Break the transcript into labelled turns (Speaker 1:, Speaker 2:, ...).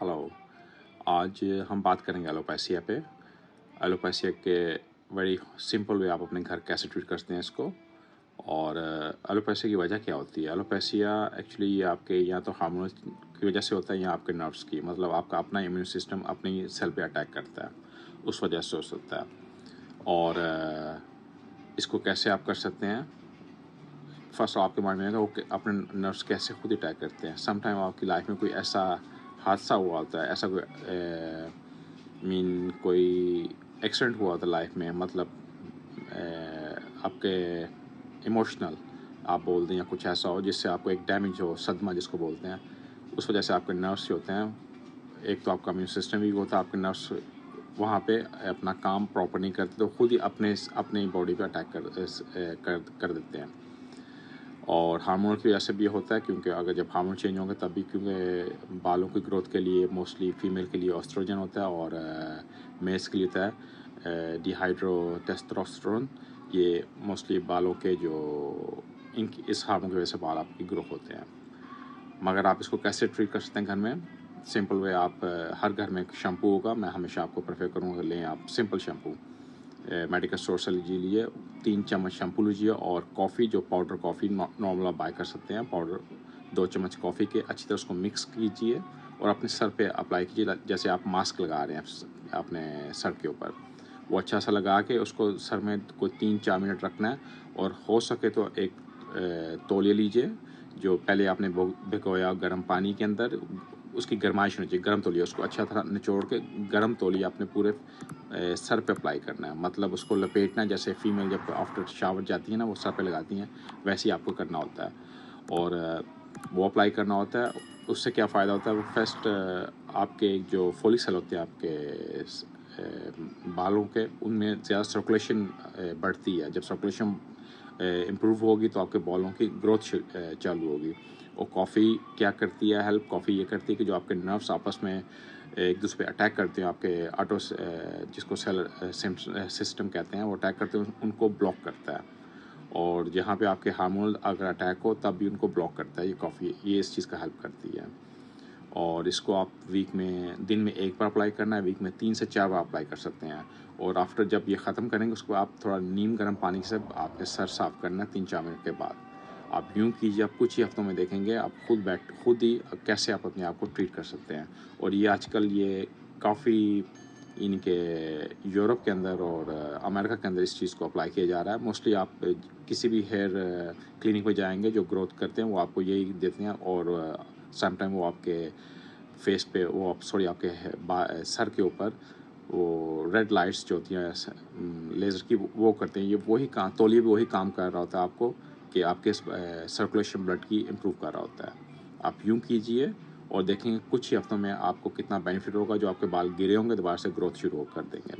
Speaker 1: Hello. आज हम बात करेंगे एलोपेशिया पे। एलोपेशिया के वेरी सिंपल वे आप अपने घर कैसे ट्रीट करते हैं इसको, और एलोपेशिया की वजह क्या होती है। एलोपेशिया एक्चुअली ये आपके या तो हार्मोन की वजह से होता है या आपके नर्व्स की, मतलब आपका अपना इम्यून सिस्टम अपने सेल पे अटैक करता है, उस वजह से हो सकता है। और इसको कैसे आप कर सकते हैं। फर्स्ट आपके माइंड में आएगा वो अपने नर्व्स कैसे खुद अटैक करते हैं। समटाइम आपकी लाइफ में कोई ऐसा हादसा हुआ होता है, ऐसा कोई कोई एक्सीडेंट हुआ होता है लाइफ में, मतलब आपके इमोशनल आप बोल दें या कुछ ऐसा हो जिससे आपको एक डैमेज हो, सदमा जिसको बोलते हैं, उस वजह से आपके नर्व्स जो होते हैं, एक तो आपका इम्यून सिस्टम वीक होता है, आपके नर्व्स वहाँ पे अपना काम प्रॉपर नहीं करते तो खुद ही अपने बॉडी पे अटैक कर देते हैं। और हार्मोन की वजह से भी होता है, क्योंकि अगर जब हार्मोन चेंज होंगे तब भी, क्योंकि बालों की ग्रोथ के लिए मोस्टली फीमेल के लिए एस्ट्रोजन होता है और मेल्स के लिए होता है डिहाइड्रो टेस्टोस्टेरोन। ये मोस्टली बालों के जो इस हार्मोन की वजह से बाल आपकी ग्रो होते हैं। मगर आप इसको कैसे ट्रीट कर सकते हैं घर में। सिंपल वे, आप हर घर में एक शैम्पू होगा, मैं हमेशा आपको प्रेफर करूँगा लें आप सिंपल शैम्पू। मेडिकल स्टोर से लीजिए, 3 चम्मच शैम्पू लीजिए, और कॉफ़ी जो पाउडर कॉफ़ी नॉर्मल आप बाय कर सकते हैं, पाउडर 2 चम्मच कॉफ़ी के अच्छी तरह उसको मिक्स कीजिए और अपने सर पे अप्लाई कीजिए, जैसे आप मास्क लगा रहे हैं अपने सर के ऊपर। वो अच्छा सा लगा के उसको सर में कोई 3-4 मिनट रखना है, और हो सके तो एक तौलिया लीजिए जो पहले आपने भिगोया गर्म पानी के अंदर, उसकी गर्माइश होनी चाहिए, गर्म तौलिया, उसको अच्छा तरह निचोड़ के गर्म तौलिया अपने पूरे सर पे अप्लाई करना है, मतलब उसको लपेटना है, जैसे फीमेल जब आफ्टर शावर जाती है ना वो सर पे लगाती हैं, वैसे ही आपको करना होता है। और वो अप्लाई करना होता है। उससे क्या फ़ायदा होता है, वो फर्स्ट आपके जो फॉलिकल होते हैं आपके बालों के, उनमें ज़्यादा सर्कुलेशन बढ़ती है। जब सर्कुलेशन इम्प्रूव होगी तो आपके बालों की ग्रोथ चालू होगी। और कॉफ़ी क्या करती है हेल्प, कॉफ़ी ये करती है कि जो आपके नर्व्स आपस में एक दूसरे पे अटैक करते हैं, आपके ऑटो जिसको सेल सिस्टम कहते हैं, वो अटैक करते हैं, उनको ब्लॉक करता है। और जहाँ पे आपके हार्मोनल अगर अटैक हो तब भी उनको ब्लॉक करता है ये कॉफ़ी, ये इस चीज़ का हेल्प करती है। और इसको आप दिन में 1 बार अप्लाई करना है, वीक में 3 से 4 बार अप्लाई कर सकते हैं। और आफ्टर जब ये ख़त्म करेंगे उसको आप थोड़ा नीम गर्म पानी से आपके सर साफ़ करना है 3-4 मिनट के बाद। आप यूँ कीजिए, आप कुछ ही हफ्तों में देखेंगे आप खुद ही कैसे आप अपने आप को ट्रीट कर सकते हैं। और ये आजकल ये काफ़ी इनके यूरोप के अंदर और अमेरिका के अंदर इस चीज़ को अप्लाई किया जा रहा है। मोस्टली आप किसी भी हेयर क्लिनिक पे जाएंगे जो ग्रोथ करते हैं वो आपको यही देते हैं, और समटाइम वो आपके फेस पे आपके सर के ऊपर वो रेड लाइट्स जो होती हैं लेज़र की, वो करते हैं। ये वही काम, तौलिया भी वही काम कर रहा होता है आपको, कि आपके सर्कुलेशन ब्लड की इम्प्रूव कर रहा होता है। आप यूँ कीजिए और देखेंगे कुछ ही हफ्तों में आपको कितना बेनिफिट होगा। जो आपके बाल गिरे होंगे दोबारा से ग्रोथ शुरू कर देंगे।